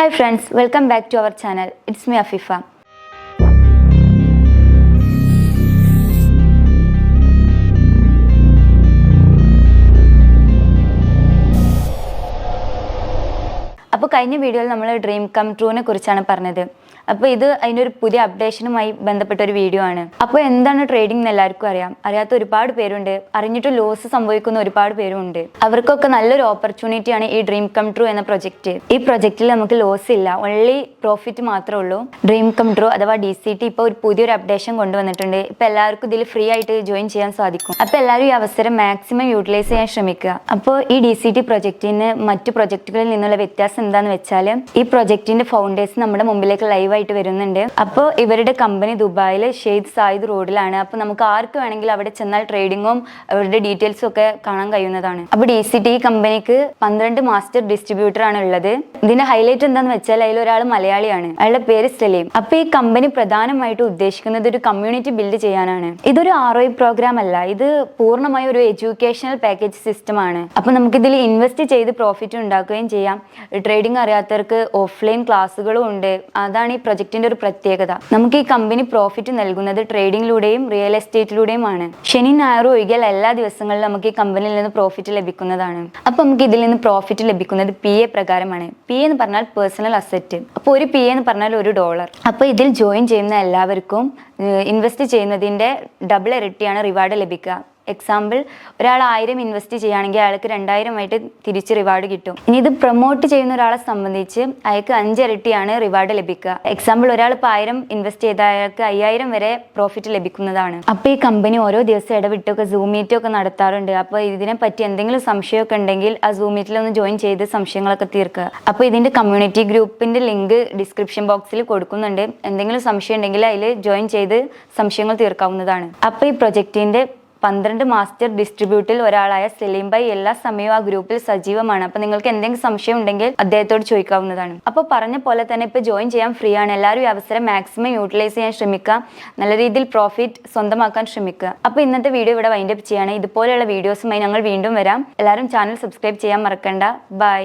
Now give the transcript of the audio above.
Hi friends, welcome back to our channel. It's me Afifa. അപ്പോൾ കഴിഞ്ഞ വീഡിയോയിൽ നമ്മൾ ഡ്രീം കം ട്രൂനെ കുറിച്ചാണ് പറഞ്ഞത്. അപ്പോൾ ഇത് അതിനൊരു പുതിയ അപ്ഡേഷനുമായി ബന്ധപ്പെട്ട ഒരു വീഡിയോ ആണ്. അപ്പോൾ എന്താണ് ട്രേഡിംഗ് എന്ന് എല്ലാവർക്കും അറിയാം. അറിയാത്ത ഒരുപാട് പേരുണ്ട്, അറിഞ്ഞിട്ട് ലോസ് സംഭവിക്കുന്ന ഒരുപാട് പേരുണ്ട്. അവർക്കൊക്കെ നല്ലൊരു ഓപ്പർച്യൂണിറ്റിയാണ് ഈ ഡ്രീം കം ട്രൂ എന്ന പ്രൊജക്റ്റ്. ഈ പ്രൊജക്റ്റിൽ നമുക്ക് ലോസ് ഇല്ല, ഓൺലി പ്രോഫിറ്റ് മാത്രമേ ഉള്ളൂ. ഡ്രീം കം ട്രൂ അഥവാ DCT ഇപ്പോൾ ഒരു പുതിയൊരു അപ്ഡേഷൻ കൊണ്ടുവന്നിട്ടുണ്ട്. ഇപ്പോൾ എല്ലാവർക്കും ഇതിൽ ഫ്രീ ആയിട്ട് ജോയിൻ ചെയ്യാൻ സാധിക്കും. അപ്പോൾ എല്ലാവരും ഈ അവസരം മാക്സിമം യൂട്ടിലൈസ് ചെയ്യാൻ ശ്രമിക്കുക. അപ്പോൾ ഈ DCT പ്രൊജക്റ്റിന് മറ്റു പ്രൊജക്റ്റുകളിൽ നിന്നുള്ള വ്യത്യാസം എന്താണെന്ന് വെച്ചാൽ, ഈ പ്രൊജക്റ്റിന്റെ ഫൗണ്ടേഴ്സ് നമ്മുടെ മുമ്പിലേക്ക് ലൈവായിട്ട് വരുന്നുണ്ട്. അപ്പോൾ ഇവരുടെ കമ്പനി ദുബായിൽ ഷെയ്ഖ് സായിദ് റോഡിലാണ്. അപ്പോൾ നമുക്ക് ആർക്ക് വേണമെങ്കിലും അവിടെ ചെന്നാൽ ട്രേഡിങ്ങും അവരുടെ ഡീറ്റെയിൽസും ഒക്കെ കാണാൻ കഴിയുന്നതാണ്. അപ്പോൾ DCT കമ്പനിക്ക് 12 മാസ്റ്റർ ഡിസ്ട്രിബ്യൂട്ടർ ആണ് ഉള്ളത്. ഇതിന്റെ ഹൈലൈറ്റ് എന്താണെന്ന് വെച്ചാൽ അതിൽ ഒരാൾ മലയാളിയാണ്, അയാളുടെ പേര് സലീം. അപ്പോൾ ഈ കമ്പനി പ്രധാനമായിട്ട് ഉദ്ദേശിക്കുന്നത് ഒരു കമ്മ്യൂണിറ്റി ബിൽഡ് ചെയ്യാനാണ്. ഇതൊരു ROI പ്രോഗ്രാം അല്ല, ഇത് പൂർണ്ണമായ ഒരു എഡ്യൂക്കേഷണൽ പാക്കേജ് സിസ്റ്റം ആണ്. അപ്പോൾ നമുക്കിതിൽ ഇൻവെസ്റ്റ് ചെയ്ത് പ്രോഫിറ്റ് ഉണ്ടാക്കുകയും ചെയ്യാം. ട്രേഡിംഗ് അറിയാത്തവർക്ക് ഓഫ്ലൈൻ ക്ലാസ്സുകളും ഉണ്ട്. അതാണ് ഈ പ്രൊജക്റ്റിന്റെ ഒരു പ്രത്യേകത. നമുക്ക് ഈ കമ്പനി പ്രോഫിറ്റ് നൽകുന്നത് ട്രേഡിംഗിലൂടെയും റിയൽ എസ്റ്റേറ്റിലൂടെയുമാണ്. ശനി ഞായറും ഒഴികെ എല്ലാ ദിവസങ്ങളിലും നമുക്ക് ഈ കമ്പനിയിൽ നിന്ന് പ്രോഫിറ്റ് ലഭിക്കുന്നതാണ്. അപ്പൊ നമുക്ക് ഇതിൽ നിന്ന് പ്രോഫിറ്റ് ലഭിക്കുന്നത് PA പ്രകാരമാണ്. PA എന്ന് പറഞ്ഞാൽ പേഴ്സണൽ അസറ്റ്. അപ്പോൾ ഒരു PA എന്ന് പറഞ്ഞാൽ $1. അപ്പോൾ ഇതിൽ ജോയിൻ ചെയ്യുന്ന എല്ലാവർക്കും ഇൻവെസ്റ്റ് ചെയ്യുന്നതിന്റെ ഡബിൾ ഇരട്ടിയാണ് റിവാർഡ് ലഭിക്കുക. എക്സാമ്പിൾ, ഒരാൾ 1000 ഇൻവെസ്റ്റ് ചെയ്യുകയാണെങ്കിൽ അയാൾക്ക് 2000 ആയിട്ട് തിരിച്ച് റിവാർഡ് കിട്ടും. ഇനി ഇത് പ്രൊമോട്ട് ചെയ്യുന്ന ഒരാളെ സംബന്ധിച്ച് അയാൾക്ക് 5 ഇരട്ടിയാണ് റിവാർഡ് ലഭിക്കുക. എക്സാമ്പിൾ, ഒരാൾ ഇപ്പോൾ 1000 ഇൻവെസ്റ്റ് ചെയ്ത അയാൾക്ക് 5000 വരെ പ്രോഫിറ്റ് ലഭിക്കുന്നതാണ്. അപ്പോൾ ഈ കമ്പനി ഓരോ ദിവസം ഇടവിട്ടൊക്കെ സൂം മീറ്റൊക്കെ നടത്താറുണ്ട്. അപ്പോൾ ഇതിനെപ്പറ്റി എന്തെങ്കിലും സംശയമൊക്കെ ഉണ്ടെങ്കിൽ ആ സൂം മീറ്റിലൊന്ന് ജോയിൻ ചെയ്ത് സംശയങ്ങളൊക്കെ തീർക്കുക. അപ്പോൾ ഇതിന്റെ കമ്മ്യൂണിറ്റി ഗ്രൂപ്പിന്റെ ലിങ്ക് ഡിസ്ക്രിപ്ഷൻ ബോക്സിൽ കൊടുക്കുന്നുണ്ട്. എന്തെങ്കിലും സംശയം ഉണ്ടെങ്കിൽ അതിൽ ജോയിൻ ചെയ്ത് സംശയങ്ങൾ തീർക്കാവുന്നതാണ്. അപ്പോൾ ഈ പ്രൊജക്റ്റിന്റെ 12 മാസ്റ്റർ ഡിസ്ട്രിബ്യൂട്ടിൽ ഒരാളായ സലീം ഭായ് എല്ലാ സമയവും ആ ഗ്രൂപ്പിൽ സജീവമാണ്. അപ്പോൾ നിങ്ങൾക്ക് എന്തെങ്കിലും സംശയം ഉണ്ടെങ്കിൽ അദ്ദേഹത്തോട് ചോദിക്കാവുന്നതാണ്. അപ്പോൾ പറഞ്ഞ പോലെ തന്നെ ഇപ്പോൾ ജോയിൻ ചെയ്യാൻ ഫ്രീ ആണ്. എല്ലാവരും ഈ അവസരം മാക്സിമം യൂട്ടിലൈസ് ചെയ്യാൻ ശ്രമിക്കുക, നല്ല രീതിയിൽ പ്രോഫിറ്റ് സ്വന്തമാക്കാൻ ശ്രമിക്കുക. അപ്പോൾ ഇന്നത്തെ വീഡിയോ ഇവിടെ വൈൻഡ് അപ്പ് ചെയ്യാണ്. ഇതുപോലെയുള്ള വീഡിയോസുമായി ഞങ്ങൾ വീണ്ടും വരാം. എല്ലാവരും ചാനൽ സബ്സ്ക്രൈബ് ചെയ്യാൻ മറക്കണ്ട. ബൈ.